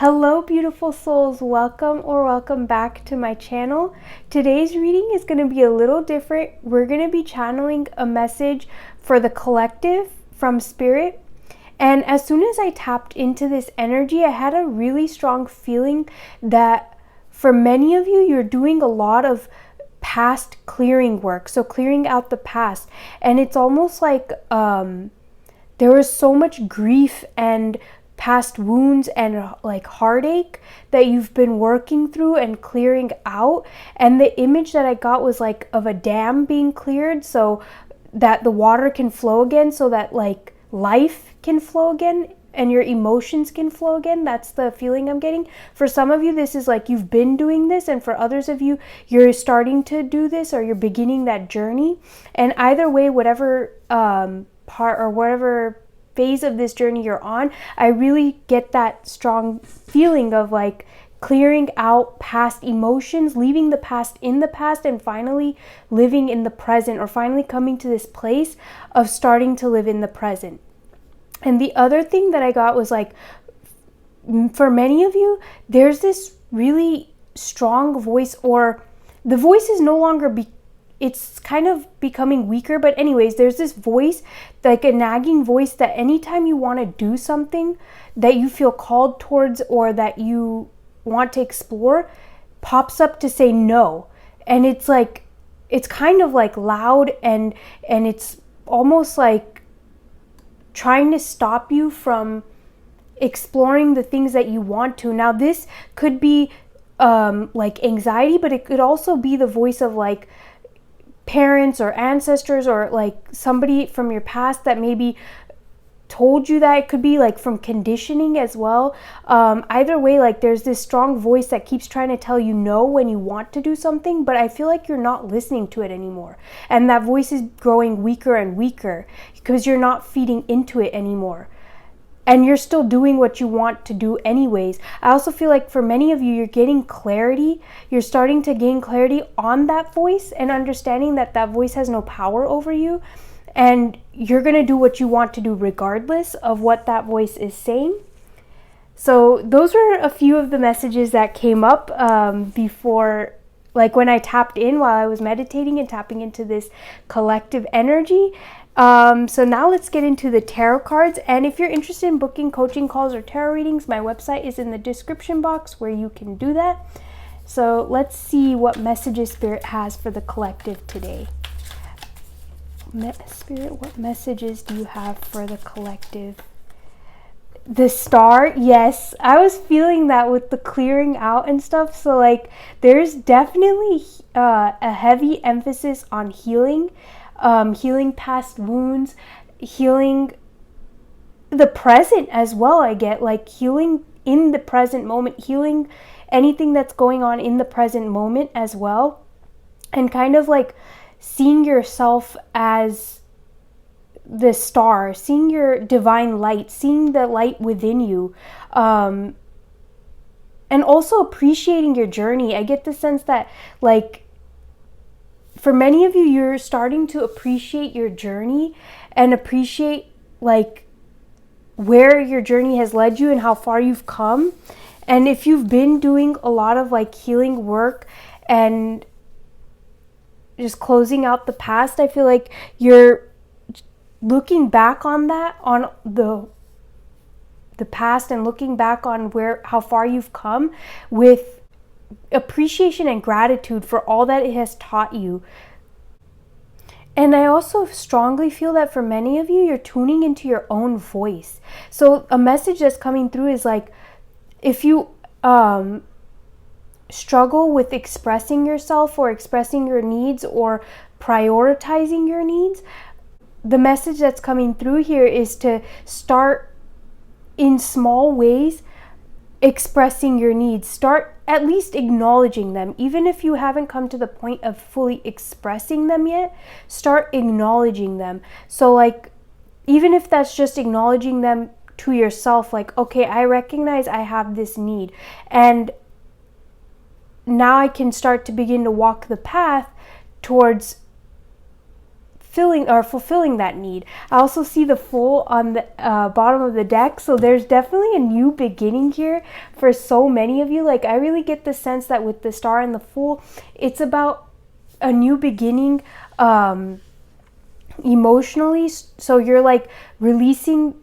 Hello beautiful souls, welcome back to my channel. Today's reading is going to be a little different. We're going to be channeling a message for the collective from Spirit. And as soon as I tapped into this energy, I had a really strong feeling that for many of you, you're doing a lot of past clearing work. So clearing out the past. And it's almost like there was so much grief and past wounds and like heartache that you've been working through and clearing out. And the image that I got was like of a dam being cleared so that the water can flow again, so that like life can flow again and your emotions can flow again. That's the feeling I'm getting. For some of you, this is like you've been doing this, and for others of you, you're starting to do this or you're beginning that journey. And either way, whatever part or whatever phase of this journey you're on, I really get that strong feeling of like clearing out past emotions, leaving the past in the past, and finally living in the present, or finally coming to this place of starting to live in the present. And the other thing that I got was like, for many of you, there's this really strong voice, or the voice is no longer it's kind of becoming weaker, but anyways, there's this voice, like a nagging voice, that anytime you want to do something that you feel called towards or that you want to explore, pops up to say no. And it's like, it's kind of like loud, and it's almost like trying to stop you from exploring the things that you want to. Now this could be like anxiety, but it could also be the voice of like parents or ancestors, or like somebody from your past that maybe told you that. It could be like from conditioning as well. Either way, like there's this strong voice that keeps trying to tell you no when you want to do something, but I feel like you're not listening to it anymore. And that voice is growing weaker and weaker because you're not feeding into it anymore. And you're still doing what you want to do anyways. I also feel like for many of you, you're getting clarity. You're starting to gain clarity on that voice and understanding that that voice has no power over you. And you're going to do what you want to do regardless of what that voice is saying. So those were a few of the messages that came up before, like when I tapped in while I was meditating and tapping into this collective energy. So now let's get into the tarot cards. And if you're interested in booking coaching calls or tarot readings, my website is in the description box where you can do that. So let's see what messages Spirit has for the collective today. Spirit, what messages do you have for the collective? The Star, yes, I was feeling that with the clearing out and stuff. So like there's definitely a heavy emphasis on healing. Healing past wounds, healing the present as well. I get like healing in the present moment, healing anything that's going on in the present moment as well. And kind of like seeing yourself as the star, seeing your divine light, seeing the light within you. And also appreciating your journey. I get the sense that like, for many of you, you're starting to appreciate your journey and appreciate like where your journey has led you and how far you've come. And if you've been doing a lot of like healing work and just closing out the past, I feel like you're looking back on that, on the past, and looking back on how far you've come with appreciation and gratitude for all that it has taught you. And I also strongly feel that for many of you, you're tuning into your own voice. So a message that's coming through is like, if you struggle with expressing yourself or expressing your needs or prioritizing your needs, the message that's coming through here is to start in small ways expressing your needs. Start at least acknowledging them. Even if you haven't come to the point of fully expressing them yet, start acknowledging them. So like, even if that's just acknowledging them to yourself, like, okay, I recognize I have this need, and now I can start to begin to walk the path towards filling or fulfilling that need. I also see the Fool on the bottom of the deck, so there's definitely a new beginning here for so many of you. Like, I really get the sense that with the Star and the Fool, it's about a new beginning emotionally. So you're like releasing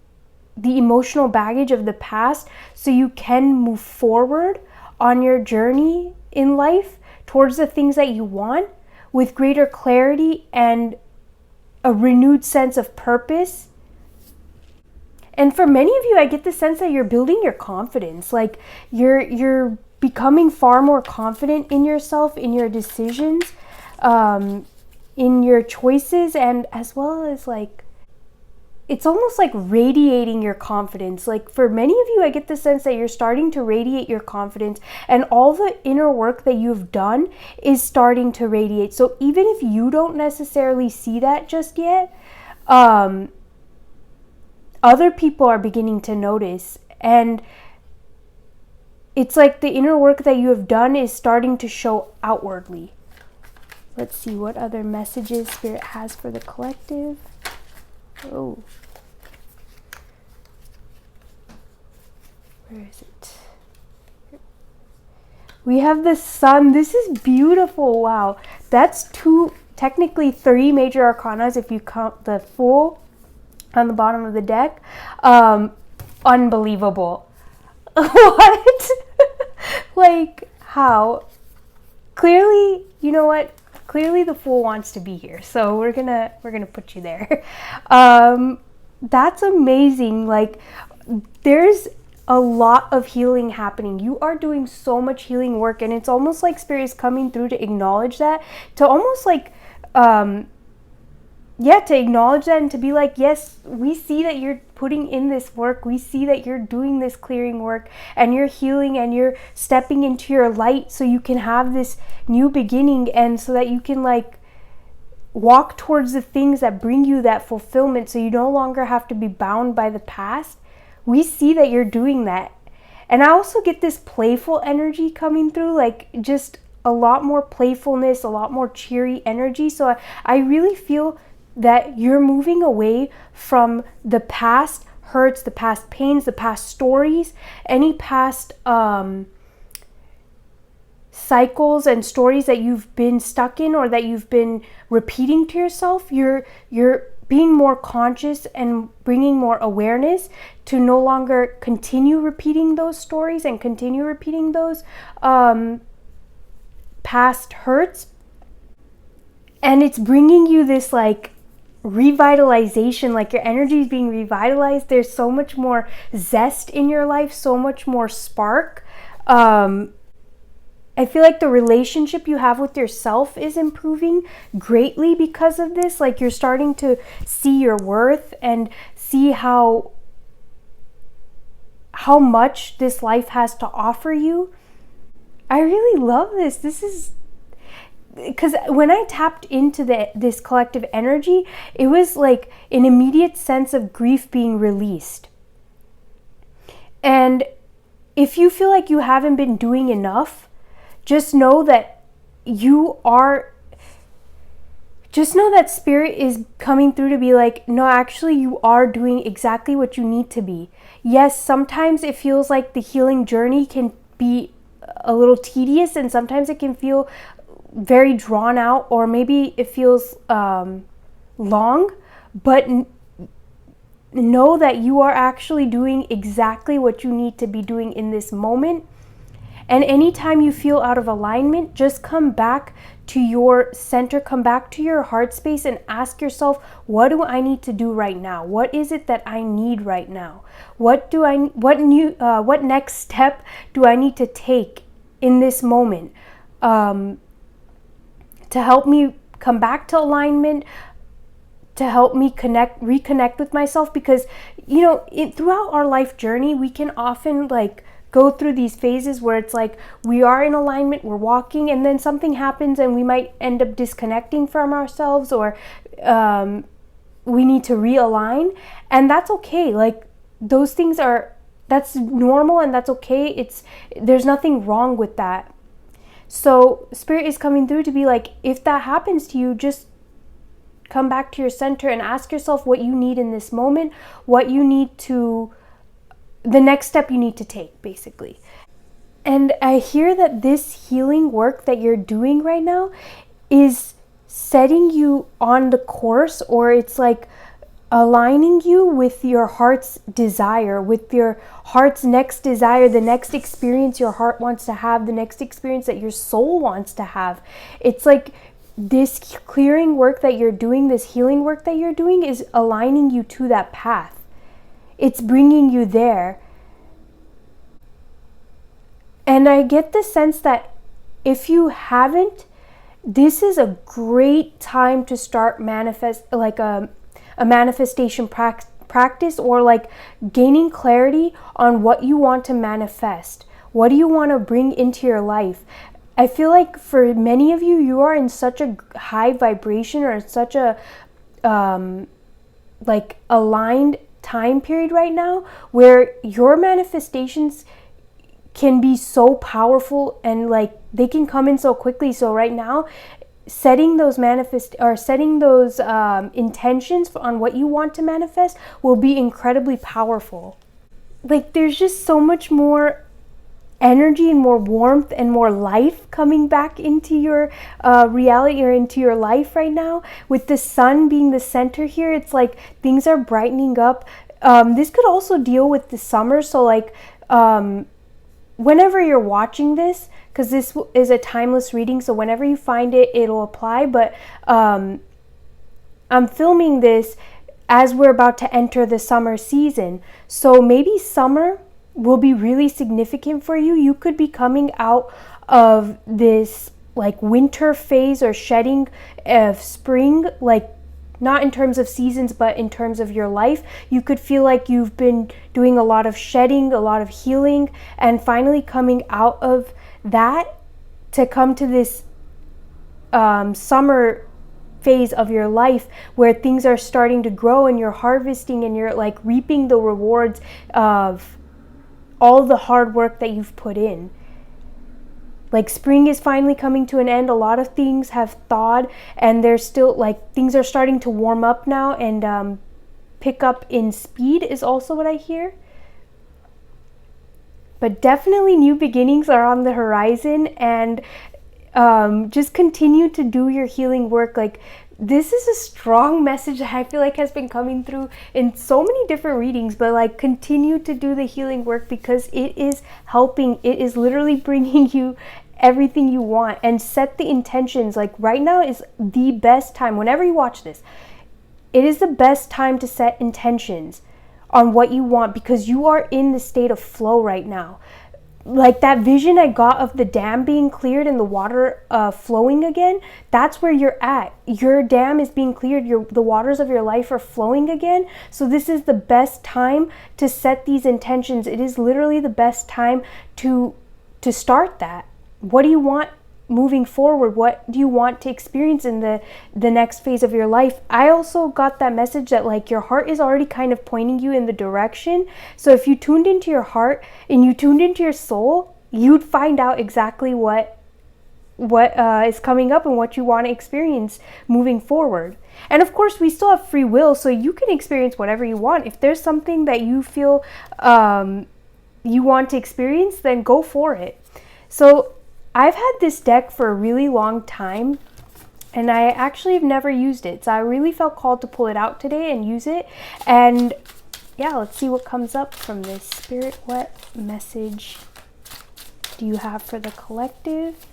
the emotional baggage of the past so you can move forward on your journey in life towards the things that you want with greater clarity and a renewed sense of purpose. And for many of you, I get the sense that you're building your confidence. Like, you're becoming far more confident in yourself, in your decisions, in your choices, and as well as like, it's almost like radiating your confidence. Like, for many of you, I get the sense that you're starting to radiate your confidence, and all the inner work that you've done is starting to radiate. So even if you don't necessarily see that just yet, other people are beginning to notice. And it's like the inner work that you have done is starting to show outwardly. Let's see what other messages Spirit has for the collective. Oh, where is it? We have the Sun. This is beautiful. Wow, that's technically three major arcanas if you count the Fool on the bottom of the deck. Unbelievable. What? Like, how? Clearly, you know what? Clearly the Fool wants to be here, so we're gonna put you there. That's amazing. Like, there's a lot of healing happening. You are doing so much healing work, and it's almost like Spirit is coming through to acknowledge that, to almost like to acknowledge that and to be like, yes, we see that you're putting in this work. We see that you're doing this clearing work, and you're healing, and you're stepping into your light so you can have this new beginning, and so that you can like walk towards the things that bring you that fulfillment, so you no longer have to be bound by the past. We see that you're doing that. And I also get this playful energy coming through, like just a lot more playfulness, a lot more cheery energy. So I really feel that you're moving away from the past hurts, the past pains, the past stories, any past cycles and stories that you've been stuck in or that you've been repeating to yourself. You're being more conscious and bringing more awareness to no longer continue repeating those stories and continue repeating those past hurts. And it's bringing you this like revitalization, like your energy is being revitalized. There's so much more zest in your life, so much more spark. I feel like the relationship you have with yourself is improving greatly because of this. Like, you're starting to see your worth and see how much this life has to offer you. I really love this. This is because when I tapped into this collective energy, it was like an immediate sense of grief being released. And if you feel like you haven't been doing enough, just know that Spirit is coming through to be like, no, actually you are doing exactly what you need to be. Yes, sometimes it feels like the healing journey can be a little tedious, and sometimes it can feel very drawn out, or maybe it feels long, but know that you are actually doing exactly what you need to be doing in this moment. And anytime you feel out of alignment, just come back to your center, come back to your heart space and ask yourself, what do I need to do right now? What is it that I need right now? What next step do I need to take in this moment to help me come back to alignment, to help me reconnect with myself? Because, throughout our life journey, we can often like go through these phases where it's like we are in alignment, we're walking, and then something happens and we might end up disconnecting from ourselves, or we need to realign, and that's okay. Like, those things that's normal and that's okay. There's nothing wrong with that. So Spirit is coming through to be like, if that happens to you, just come back to your center and ask yourself what you need in this moment, what you need to, the next step you need to take, basically. And I hear that this healing work that you're doing right now is setting you on the course, or it's like aligning you with your heart's desire, with your heart's next desire, the next experience your heart wants to have, the next experience that your soul wants to have. It's like this clearing work that you're doing, this healing work that you're doing is aligning you to that path. It's bringing you there. And I get the sense that if you haven't, this is a great time to start a manifestation practice, or like gaining clarity on what you want to manifest. What do you want to bring into your life? I feel like for many of you, you are in such a high vibration, or such a like aligned time period right now where your manifestations can be so powerful and like they can come in so quickly. So right now, setting those intentions on what you want to manifest will be incredibly powerful. Like there's just so much more energy and more warmth and more life coming back into your reality, or into your life right now. With the sun being the center here, it's like things are brightening up. This could also deal with the summer. So like whenever you're watching this, because this is a timeless reading, so whenever you find it, it'll apply. But I'm filming this as we're about to enter the summer season. So maybe summer will be really significant for you. You could be coming out of this like winter phase or shedding of spring, like not in terms of seasons, but in terms of your life. You could feel like you've been doing a lot of shedding, a lot of healing, and finally coming out of that to come to this summer phase of your life where things are starting to grow and you're harvesting and you're like reaping the rewards of all the hard work that you've put in. Like spring is finally coming to an end. A lot of things have thawed, and there's still like things are starting to warm up now and pick up in speed is also what I hear. But definitely new beginnings are on the horizon, and just continue to do your healing work. Like this is a strong message that I feel like has been coming through in so many different readings, but like continue to do the healing work because it is helping. It is literally bringing you everything you want. And set the intentions. Like right now is the best time. Whenever you watch this, it is the best time to set intentions on what you want, because you are in the state of flow right now. Like that vision I got of the dam being cleared and the water flowing again, that's where you're at. Your dam is being cleared. The waters of your life are flowing again. So this is the best time to set these intentions. It is literally the best time to start that. What do you want moving forward? What do you want to experience in the next phase of your life? I also got that message that like your heart is already kind of pointing you in the direction. So if you tuned into your heart and you tuned into your soul, you'd find out exactly what is coming up and what you want to experience moving forward. And of course, we still have free will, so you can experience whatever you want. If there's something that you feel you want to experience, then go for it. So I've had this deck for a really long time, and I actually have never used it. So I really felt called to pull it out today and use it. And yeah, let's see what comes up from this. Spirit, what message do you have for the collective?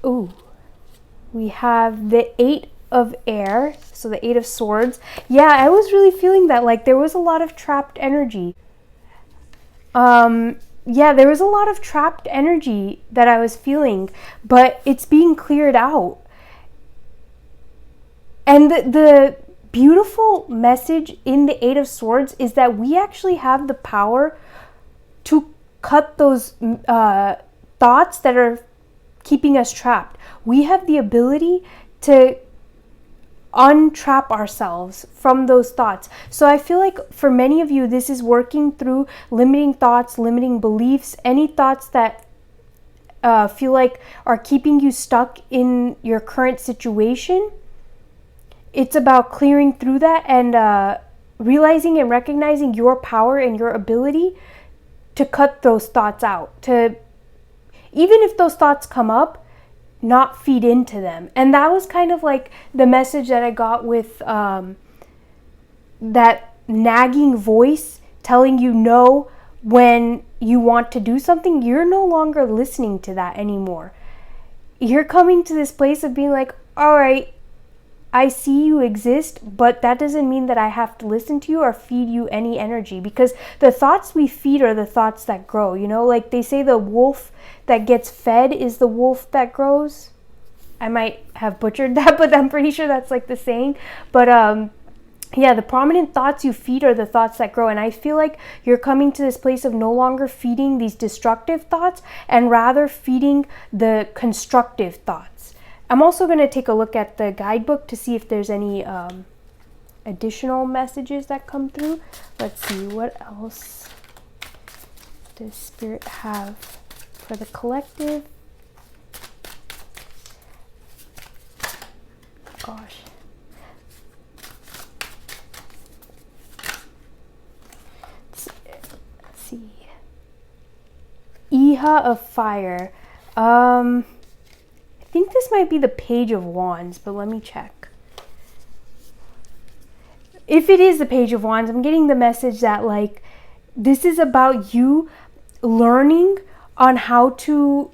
Ooh, we have the 8 of Air, so the 8 of Swords. Yeah, I was really feeling that, like there was a lot of trapped energy. Yeah, there was a lot of trapped energy that I was feeling, but it's being cleared out. And the beautiful message in the 8 of Swords is that we actually have the power to cut those thoughts that are keeping us trapped. We have the ability to untrap ourselves from those thoughts. So I feel like for many of you, this is working through limiting thoughts, limiting beliefs, any thoughts that feel like are keeping you stuck in your current situation. It's about clearing through that and realizing and recognizing your power and your ability to cut those thoughts out. To, even if those thoughts come up, not feed into them. And that was kind of like the message that I got with that nagging voice telling you no when you want to do something. You're no longer listening to that anymore. You're coming to this place of being like, all right, I see you exist, but that doesn't mean that I have to listen to you or feed you any energy, because the thoughts we feed are the thoughts that grow. You know, like they say, the wolf that gets fed is the wolf that grows. I might have butchered that, but I'm pretty sure that's like the saying. But yeah, the prominent thoughts you feed are the thoughts that grow. And I feel like you're coming to this place of no longer feeding these destructive thoughts and rather feeding the constructive thoughts. I'm also going to take a look at the guidebook to see if there's any additional messages that come through. Let's see, what else does Spirit have for the collective? Gosh. Let's see. Iha of Fire. I think this might be the Page of Wands, but let me check. If it is the Page of Wands, I'm getting the message that like this is about you learning on how to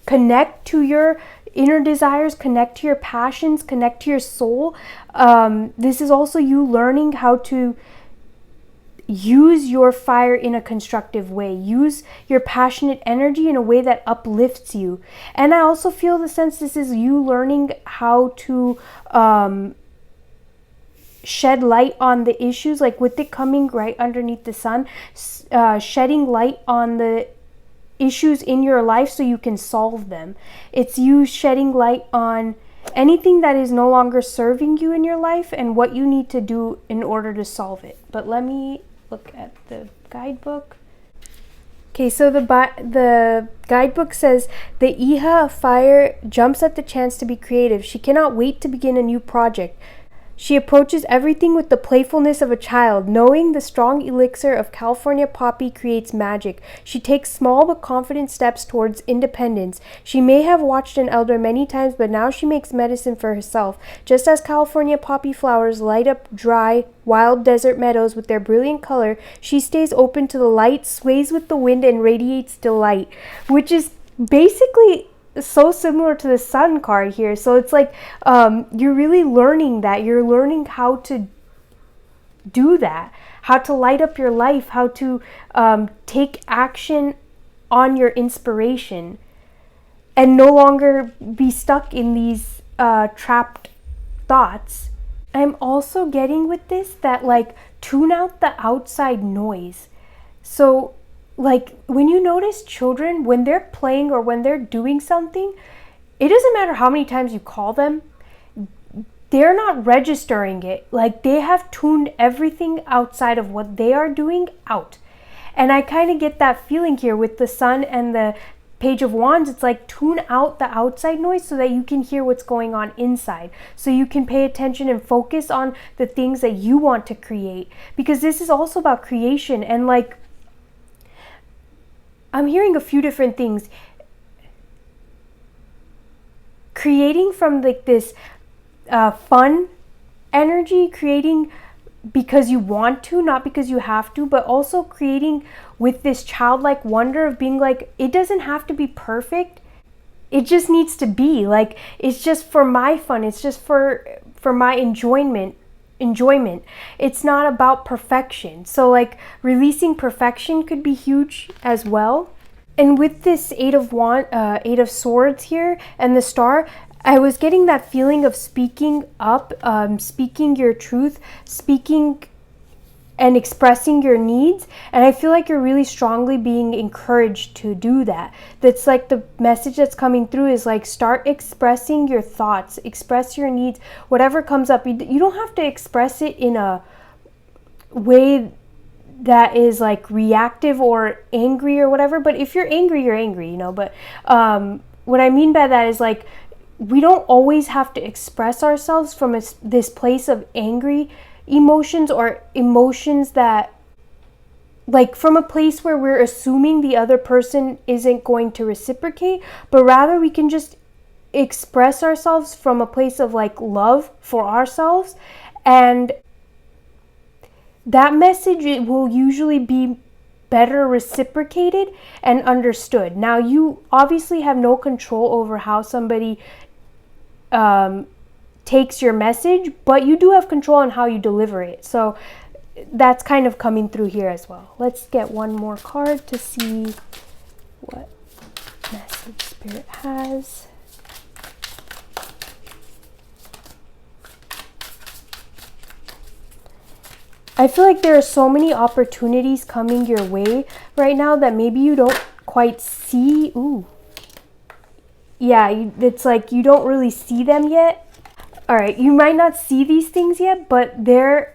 connect to your inner desires, connect to your passions, connect to your soul. This is also you learning how to use your fire in a constructive way. Use your passionate energy in a way that uplifts you. And I also feel the sense this is you learning how to shed light on the issues, like with it coming right underneath the sun, shedding light on the issues in your life so you can solve them. It's you shedding light on anything that is no longer serving you in your life and what you need to do in order to solve it. But let me look at the guidebook. Okay, so the guidebook says, the Iha of Fire jumps at the chance to be creative. She cannot wait to begin a new project. She approaches everything with the playfulness of a child, knowing the strong elixir of California poppy creates magic. She takes small but confident steps towards independence. She may have watched an elder many times, but now she makes medicine for herself. Just as California poppy flowers light up dry, wild desert meadows with their brilliant color, she stays open to the light, sways with the wind, and radiates delight, which is basically so similar to the Sun card here. So it's like you're really learning that. You're learning how to do that, how to light up your life, how to take action on your inspiration and no longer be stuck in these trapped thoughts. I'm also getting with this that like tune out the outside noise. So like when you notice children, when they're playing or when they're doing something, it doesn't matter how many times you call them, they're not registering it. Like they have tuned everything outside of what they are doing out. And I kind of get that feeling here with the Sun and the Page of Wands. It's like tune out the outside noise so that you can hear what's going on inside. So you can pay attention and focus on the things that you want to create. Because this is also about creation. And like, I'm hearing a few different things. Creating from like this fun energy, creating because you want to, not because you have to, but also creating with this childlike wonder of being like, it doesn't have to be perfect. It just needs to be like, it's just for my fun. It's just for my enjoyment. It's not about perfection. So like releasing perfection could be huge as well. And with this Eight of Swords here and the Star, I was getting that feeling of speaking up, speaking your truth, speaking and expressing your needs. And I feel like you're really strongly being encouraged to do that. That's like the message that's coming through is like, start expressing your thoughts, express your needs, whatever comes up. You don't have to express it in a way that is like reactive or angry or whatever. But if you're angry, you're angry, you know. But what I mean by that is like, we don't always have to express ourselves from this place of angry emotions, or emotions that, like, from a place where we're assuming the other person isn't going to reciprocate, but rather we can just express ourselves from a place of like love for ourselves, and that message, it will usually be better reciprocated and understood. Now, you obviously have no control over how somebody takes your message, but you do have control on how you deliver it. So that's kind of coming through here as well. Let's get one more card to see what message Spirit has. I feel like there are so many opportunities coming your way right now that maybe you don't quite see. Ooh. Yeah, it's like you don't really see them yet. All right, you might not see these things yet, but they're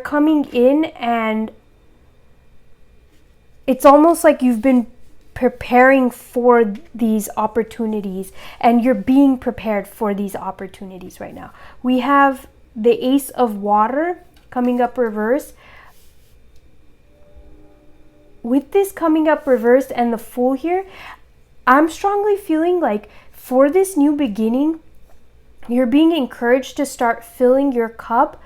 coming in, and it's almost like you've been preparing for these opportunities, and you're being prepared for these opportunities right now. We have the Ace of Water coming up reverse. With this coming up reversed and the Fool here, I'm strongly feeling like for this new beginning, you're being encouraged to start filling your cup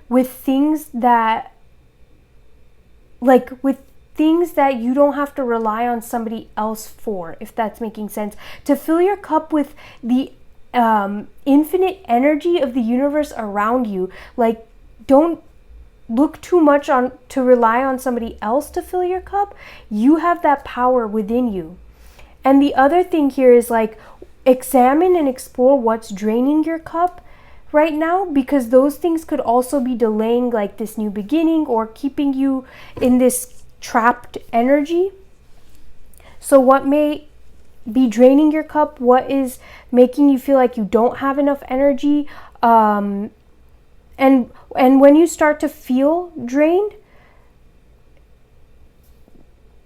with things that, you don't have to rely on somebody else for, if that's making sense. To fill your cup with the infinite energy of the universe around you. Like, don't look too much on to rely on somebody else to fill your cup. You have that power within you. And the other thing here is like, examine and explore what's draining your cup right now, because those things could also be delaying like this new beginning, or keeping you in this trapped energy. So what may be draining your cup? What is making you feel like you don't have enough energy? And when you start to feel drained,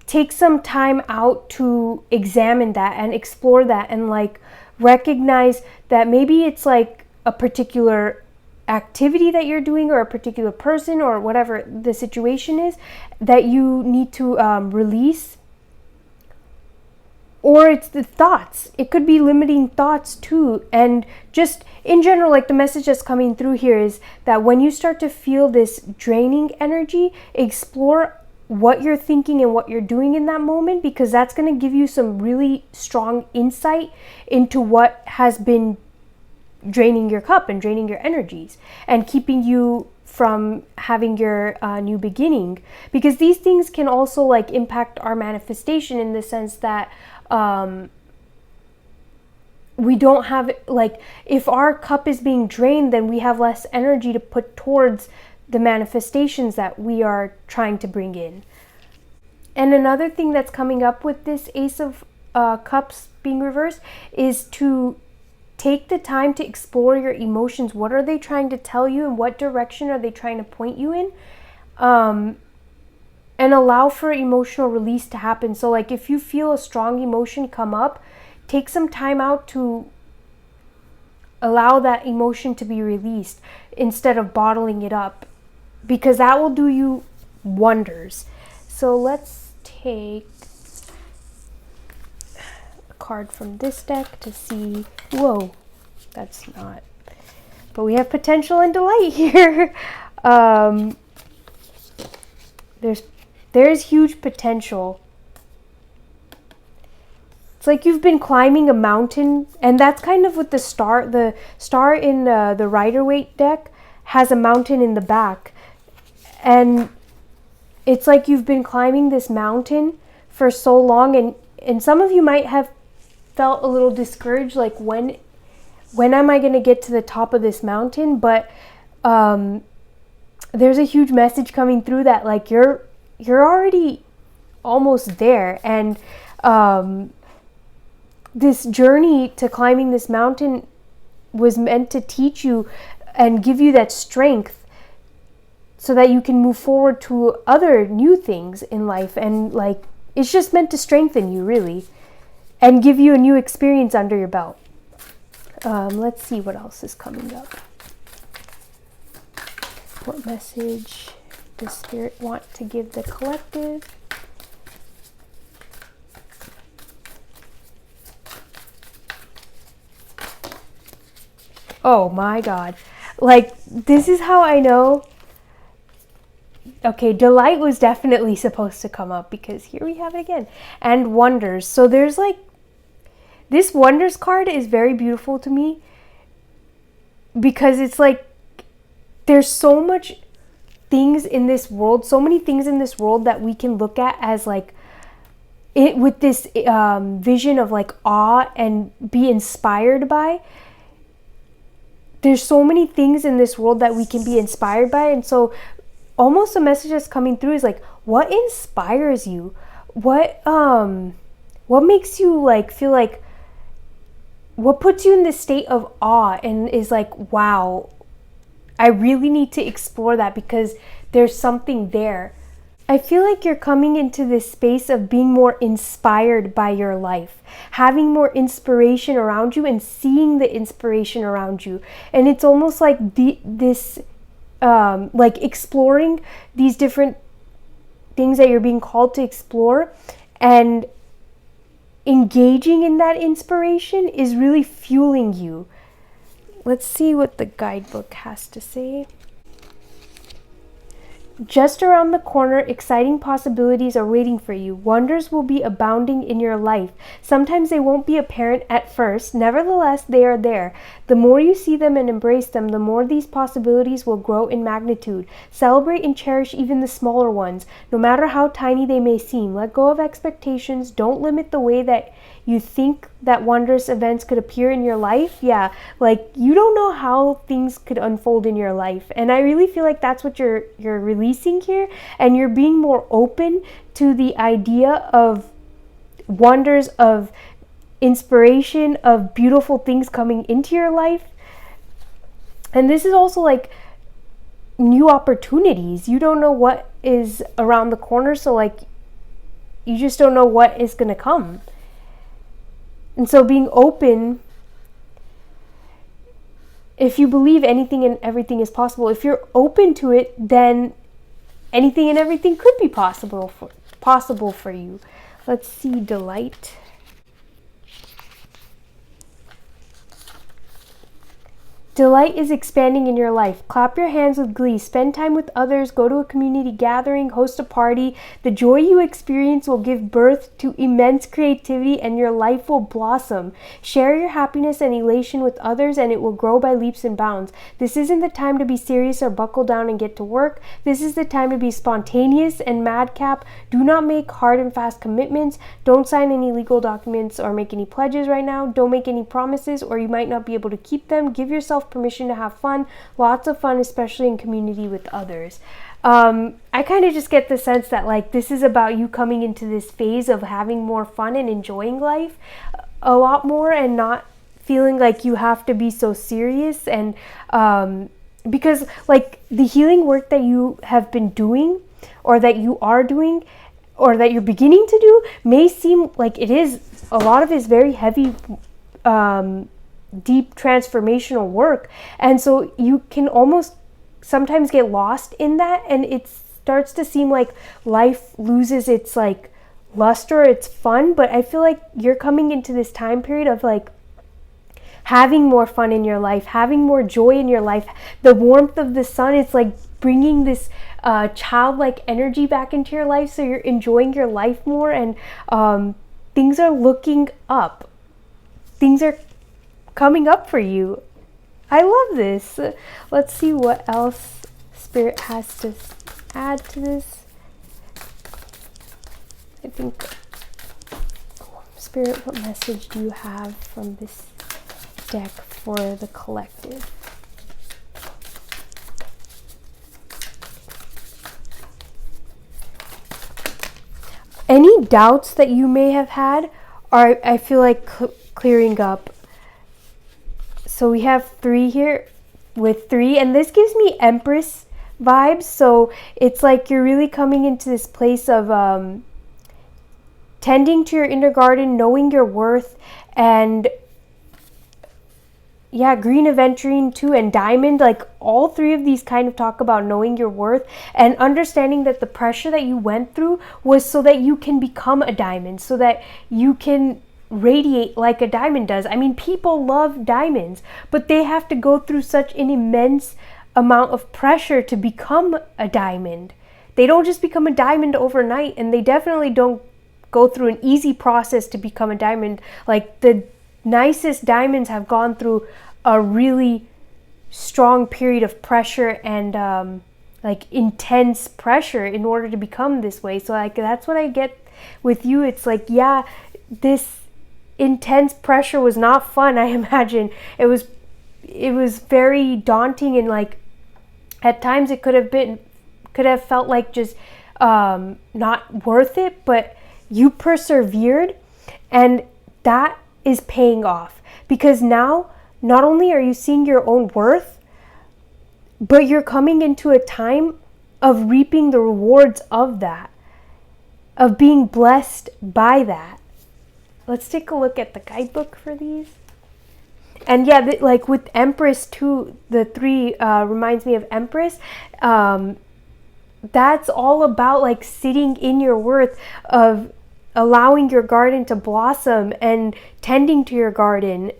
take some time out to examine that and explore that, and like recognize that maybe it's like a particular activity that you're doing, or a particular person, or whatever the situation is that you need to release. Or it's the thoughts. It could be limiting thoughts too. And just in general, like the message that's coming through here is that when you start to feel this draining energy, explore what you're thinking and what you're doing in that moment, because that's going to give you some really strong insight into what has been draining your cup and draining your energies and keeping you from having your new beginning. Because these things can also like impact our manifestation, in the sense that we don't have, like, if our cup is being drained, then we have less energy to put towards the manifestations that we are trying to bring in. And another thing that's coming up with this Ace of Cups being reversed is to take the time to explore your emotions. What are they trying to tell you, and what direction are they trying to point you in? And allow for emotional release to happen. So like, if you feel a strong emotion come up, take some time out to allow that emotion to be released instead of bottling it up, because that will do you wonders. So let's take a card from this deck to see. Whoa, that's not. But we have potential and delight here. There's huge potential. It's like you've been climbing a mountain, and that's kind of what the star in the Rider-Waite deck has a mountain in the back. And it's like you've been climbing this mountain for so long, and some of you might have felt a little discouraged, like when am I going to get to the top of this mountain? But there's a huge message coming through that like you're already almost there. And this journey to climbing this mountain was meant to teach you and give you that strength so that you can move forward to other new things in life. And like, it's just meant to strengthen you, really, and give you a new experience under your belt. Let's see what else is coming up. What message does Spirit want to give the collective? Oh my God. Like, this is how I know. Okay, delight was definitely supposed to come up, because here we have it again. And wonders. So there's like, this wonders card is very beautiful to me, because it's like, there's so much things in this world, so many things in this world that we can look at as like, it with this vision of like awe and be inspired by. There's so many things in this world that we can be inspired by. And so almost the message that's coming through is like, what inspires you? What makes you like feel like, what puts you in this state of awe and is like, wow, I really need to explore that because there's something there. I feel like you're coming into this space of being more inspired by your life, having more inspiration around you and seeing the inspiration around you. And it's almost like like exploring these different things that you're being called to explore, and engaging in that inspiration is really fueling you. Let's see what the guidebook has to say. Just around the corner, exciting possibilities are waiting for you. Wonders will be abounding in your life. Sometimes they won't be apparent at first. Nevertheless, they are there. The more you see them and embrace them, the more these possibilities will grow in magnitude. Celebrate and cherish even the smaller ones, no matter how tiny they may seem. Let go of expectations. Don't limit the way that you think that wondrous events could appear in your life. Yeah, like you don't know how things could unfold in your life. And I really feel like that's what you're releasing here. And you're being more open to the idea of wonders, of inspiration, of beautiful things coming into your life. And this is also like new opportunities. You don't know what is around the corner. So like, you just don't know what is going to come. And so being open, if you believe anything and everything is possible, if you're open to it, then anything and everything could be possible for you. Let's see, delight. Delight is expanding in your life. Clap your hands with glee. Spend time with others. Go to a community gathering. Host a party. The joy you experience will give birth to immense creativity and your life will blossom. Share your happiness and elation with others and it will grow by leaps and bounds. This isn't the time to be serious or buckle down and get to work. This is the time to be spontaneous and madcap. Do not make hard and fast commitments. Don't sign any legal documents or make any pledges right now. Don't make any promises or you might not be able to keep them. Give yourself permission to have fun, lots of fun, especially in community with others. I kind of just get the sense that like this is about you coming into this phase of having more fun and enjoying life a lot more and not feeling like you have to be so serious. And because like the healing work that you have been doing or that you are doing or that you're beginning to do may seem like it is, a lot of it is very heavy, deep transformational work, and so you can almost sometimes get lost in that, and it starts to seem like life loses its like luster, its fun. But I feel like you're coming into this time period of like having more fun in your life, having more joy in your life. The warmth of the sun, it's like bringing this childlike energy back into your life, so you're enjoying your life more, and things are looking up, things are coming up for you. I love this. Let's see what else Spirit has to add to this. I think, Spirit, what message do you have from this deck for the collective? Any doubts that you may have had are, I feel like, clearing up. So we have 3 here with 3, and this gives me Empress vibes. So it's like you're really coming into this place of tending to your inner garden, knowing your worth, and yeah, green aventurine too, and diamond, like all three of these kind of talk about knowing your worth and understanding that the pressure that you went through was so that you can become a diamond, so that you can radiate like a diamond does. I mean, people love diamonds, but they have to go through such an immense amount of pressure to become a diamond. They don't just become a diamond overnight, and they definitely don't go through an easy process to become a diamond. Like the nicest diamonds have gone through a really strong period of pressure and like intense pressure in order to become this way. So like that's what I get with you. It's like, yeah, this intense pressure was not fun. I imagine it was very daunting, and like at times it could have felt like just not worth it, but you persevered, and that is paying off, because now not only are you seeing your own worth, but you're coming into a time of reaping the rewards of that, of being blessed by that. Let's take a look at the guidebook for these. And yeah, like with Empress too, the 3 reminds me of Empress. That's all about like sitting in your worth, of allowing your garden to blossom and tending to your garden.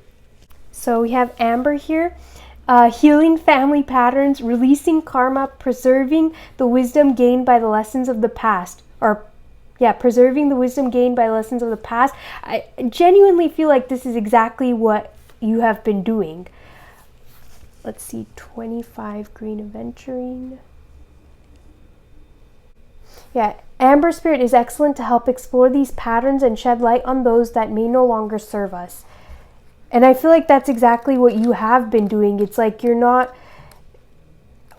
So we have Amber here. Healing family patterns, releasing karma, preserving the wisdom gained by the lessons of the past. Preserving the wisdom gained by lessons of the past. I genuinely feel like this is exactly what you have been doing. Let's see, 25 green aventurine. Yeah, Amber Spirit is excellent to help explore these patterns and shed light on those that may no longer serve us. And I feel like that's exactly what you have been doing. It's like you're not,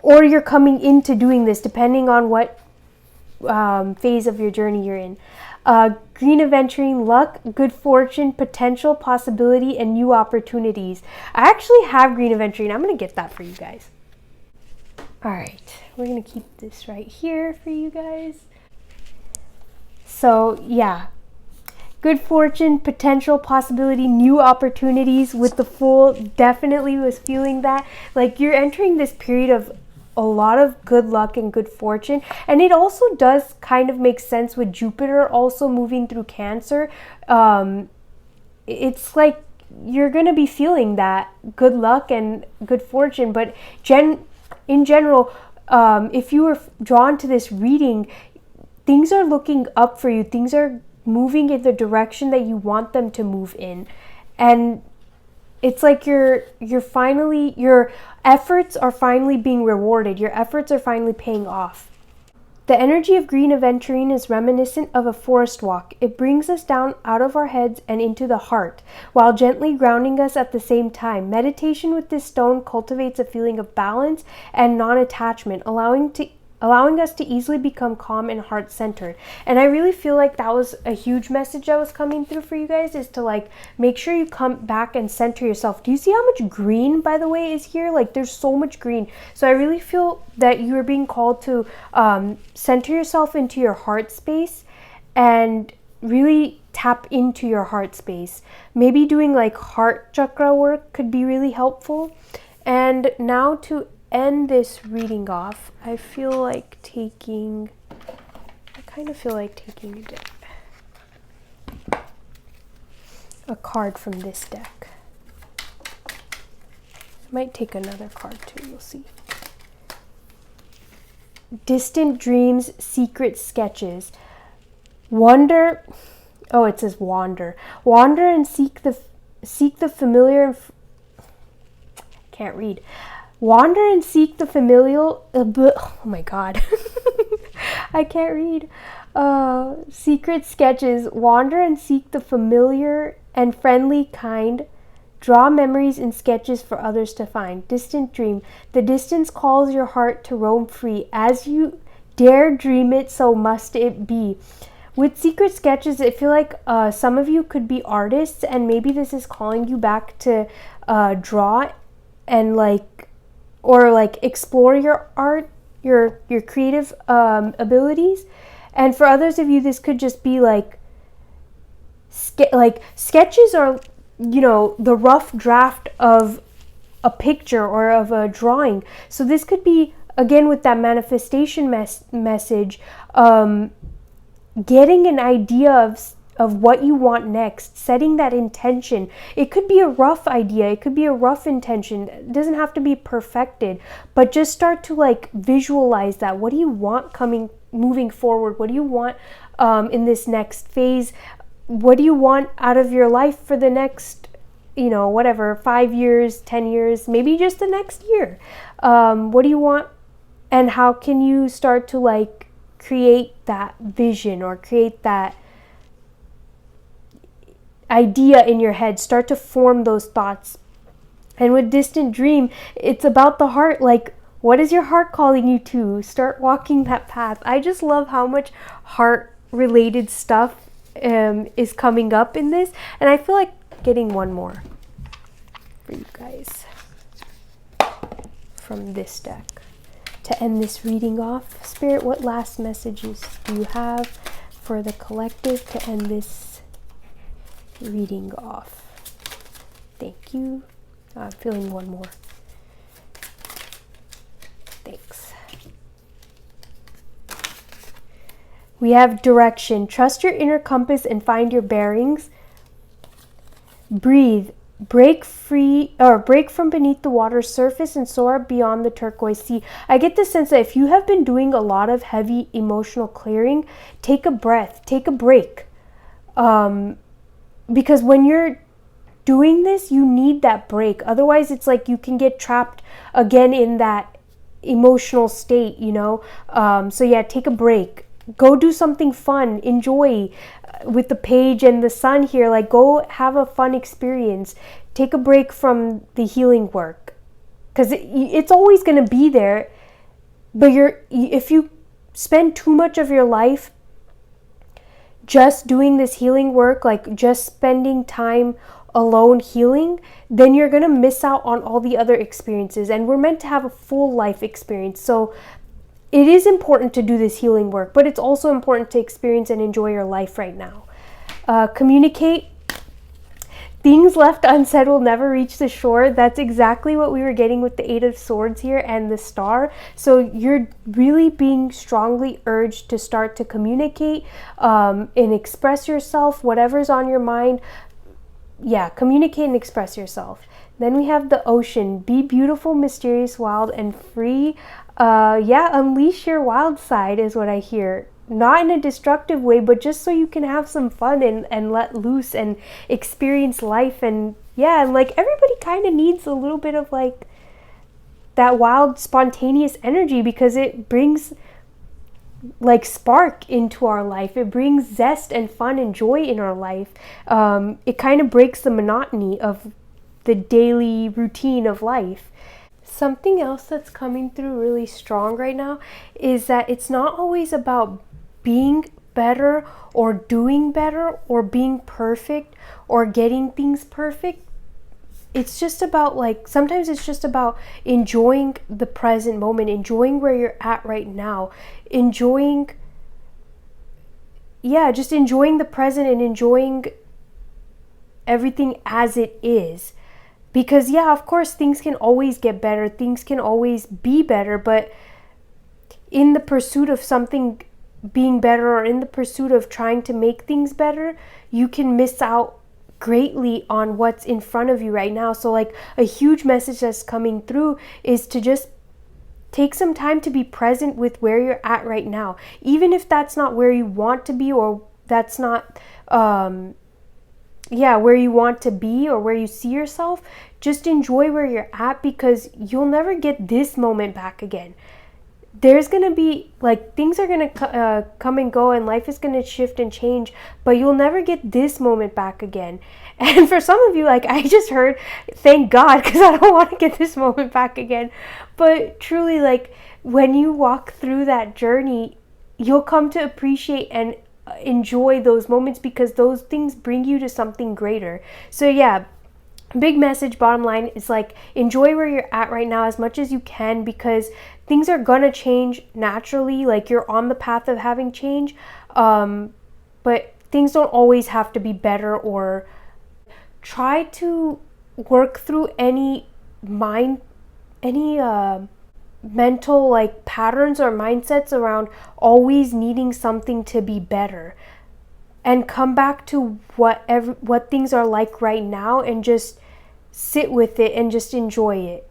or you're coming into doing this, depending on what phase of your journey you're in. Green aventurine, luck, good fortune, potential, possibility, and new opportunities. I actually have green aventurine. I'm going to get that for you guys. All right, we're going to keep this right here for you guys. So yeah, good fortune, potential, possibility, new opportunities with the Fool. Definitely was feeling that. Like you're entering this period of a lot of good luck and good fortune. And it also does kind of make sense with Jupiter also moving through Cancer. It's like you're going to be feeling that good luck and good fortune. But in general, if you were drawn to this reading, things are looking up for you. Things are moving in the direction that you want them to move in. And it's like your efforts are finally being rewarded. Your efforts are finally paying off. The energy of green aventurine is reminiscent of a forest walk. It brings us down out of our heads and into the heart, while gently grounding us at the same time. Meditation with this stone cultivates a feeling of balance and non-attachment, allowing us to easily become calm and heart-centered. And I really feel like that was a huge message that was coming through for you guys, is to like make sure you come back and center yourself. Do you see how much green, by the way, is here? Like there's so much green. So I really feel that you are being called to center yourself into your heart space and really tap into your heart space. Maybe doing like heart chakra work could be really helpful. And now to end this reading off, I kind of feel like taking a card from this deck. I might take another card too, you'll see. Distant dreams, secret sketches. Wander, oh, it says wander. Wander and seek the familiar, can't read. Wander and seek the familial, oh my god, I can't read. Secret sketches. Wander and seek the familiar and friendly kind. Draw memories in sketches for others to find. Distant dream. The distance calls your heart to roam free. As you dare dream it, so must it be. With secret sketches, I feel like some of you could be artists, and maybe this is calling you back to draw and explore your art, your creative abilities. And for others of you, this could just be like sketches are, the rough draft of a picture or of a drawing. So this could be, again, with that manifestation message, getting an idea of what you want next, setting that intention. It could be a rough idea, it could be a rough intention. It doesn't have to be perfected, but just start to like visualize that. What do you want moving forward? What do you want in this next phase? What do you want out of your life for the next, 5 years, 10 years, maybe just the next year? What do you want, and how can you start to like create that vision or create that idea in your head? Start to form those thoughts. And with distant dream, it's about the heart. Like, what is your heart calling you to? Start walking that path. I just love how much heart related stuff is coming up in this, and I feel like getting one more for you guys from this deck to end this reading off. Spirit, what last messages do you have for the collective to end this reading off? Thank you. I'm feeling one more. Thanks. We have direction. Trust your inner compass and find your bearings. Breathe. Break from beneath the water's surface and soar beyond the turquoise sea. I get the sense that if you have been doing a lot of heavy emotional clearing, take a breath, take a break. Because when you're doing this, you need that break. Otherwise, it's like you can get trapped again in that emotional state, So yeah, take a break. Go do something fun. Enjoy. With the page and the sun here, like, go have a fun experience. Take a break from the healing work, because it's always going to be there. But if you spend too much of your life just doing this healing work, like just spending time alone healing, then you're going to miss out on all the other experiences. And we're meant to have a full life experience. So it is important to do this healing work, but it's also important to experience and enjoy your life right now. Communicate. Things left unsaid will never reach the shore. That's exactly what we were getting with the Eight of Swords here and the Star. So you're really being strongly urged to start to communicate and express yourself, whatever's on your mind. Yeah, communicate and express yourself. Then we have the Ocean. Be beautiful, mysterious, wild, and free. Unleash your wild side is what I hear. Not in a destructive way, but just so you can have some fun and let loose and experience life. And like everybody kind of needs a little bit of like that wild, spontaneous energy, because it brings like spark into our life. It brings zest and fun and joy in our life. It kind of breaks the monotony of the daily routine of life. Something else that's coming through really strong right now is that it's not always about being better or doing better or being perfect or getting things perfect. It's just about sometimes it's just about enjoying the present moment, enjoying where you're at right now, just enjoying the present and enjoying everything as it is. Because of course things can always get better, things can always be better, but in the pursuit of something being better or in the pursuit of trying to make things better, you can miss out greatly on what's in front of you right now. So like a huge message that's coming through is to just take some time to be present with where you're at right now. Even if that's not where you want to be, or that's not where you want to be or where you see yourself, just enjoy where you're at, because you'll never get this moment back again. There's going to be things are going to come and go, and life is going to shift and change, but you'll never get this moment back again. And for some of you, I just heard, thank God, because I don't want to get this moment back again. But truly, when you walk through that journey, you'll come to appreciate and enjoy those moments, because those things bring you to something greater. So big message, bottom line is enjoy where you're at right now as much as you can, because things are gonna change naturally. Like, you're on the path of having change, but things don't always have to be better. Or try to work through any mental like patterns or mindsets around always needing something to be better, and come back to what things are like right now and just sit with it and just enjoy it.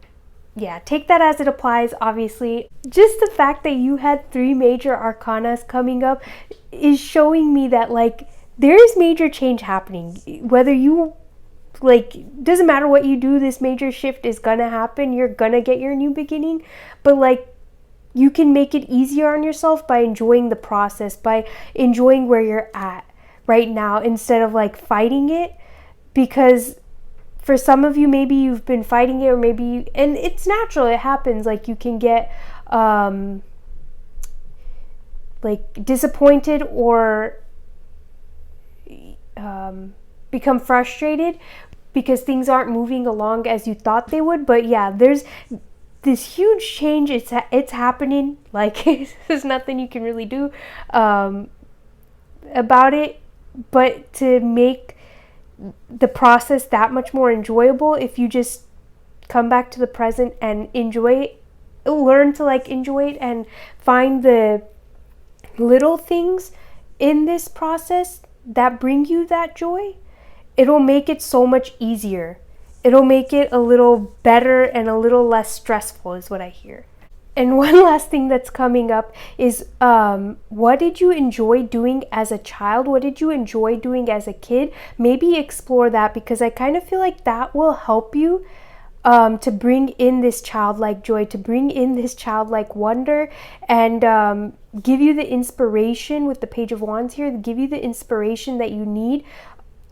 Yeah, take that as it applies, obviously. Just the fact that you had 3 major arcanas coming up is showing me that, like, there is major change happening. Whether you, like, doesn't matter what you do, this major shift is gonna happen. You're gonna get your new beginning. But, like, you can make it easier on yourself by enjoying the process, by enjoying where you're at right now instead of, like, fighting it. Because for some of you, maybe you've been fighting it, or maybe and it's natural, it happens. Like, you can get like disappointed or become frustrated because things aren't moving along as you thought they would. But yeah, there's this huge change. It's happening. Like, there's nothing you can really do about it, but to make the process that much more enjoyable, if you just come back to the present and enjoy it, learn to, like, enjoy it and find the little things in this process that bring you that joy, it'll make it so much easier. It'll make it a little better and a little less stressful, is what I hear. And one last thing that's coming up is, what did you enjoy doing as a child? What did you enjoy doing as a kid? Maybe explore that, because I kind of feel like that will help you to bring in this childlike joy, to bring in this childlike wonder, and give you the inspiration with the Page of Wands here, give you the inspiration that you need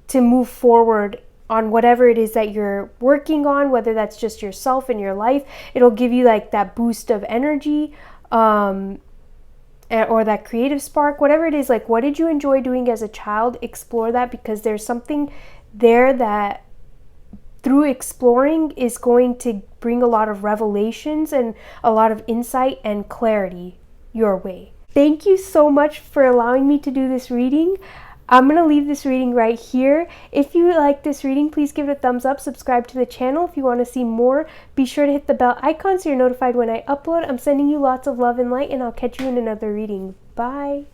to move forward on whatever it is that you're working on, whether that's just yourself and your life. It'll give you, like, that boost of energy or that creative spark, whatever it is. Like, what did you enjoy doing as a child? Explore that, because there's something there that through exploring is going to bring a lot of revelations and a lot of insight and clarity your way. Thank you so much for allowing me to do this reading. I'm going to leave this reading right here. If you like this reading, please give it a thumbs up, subscribe to the channel. If you want to see more, be sure to hit the bell icon so you're notified when I upload. I'm sending you lots of love and light, and I'll catch you in another reading. Bye.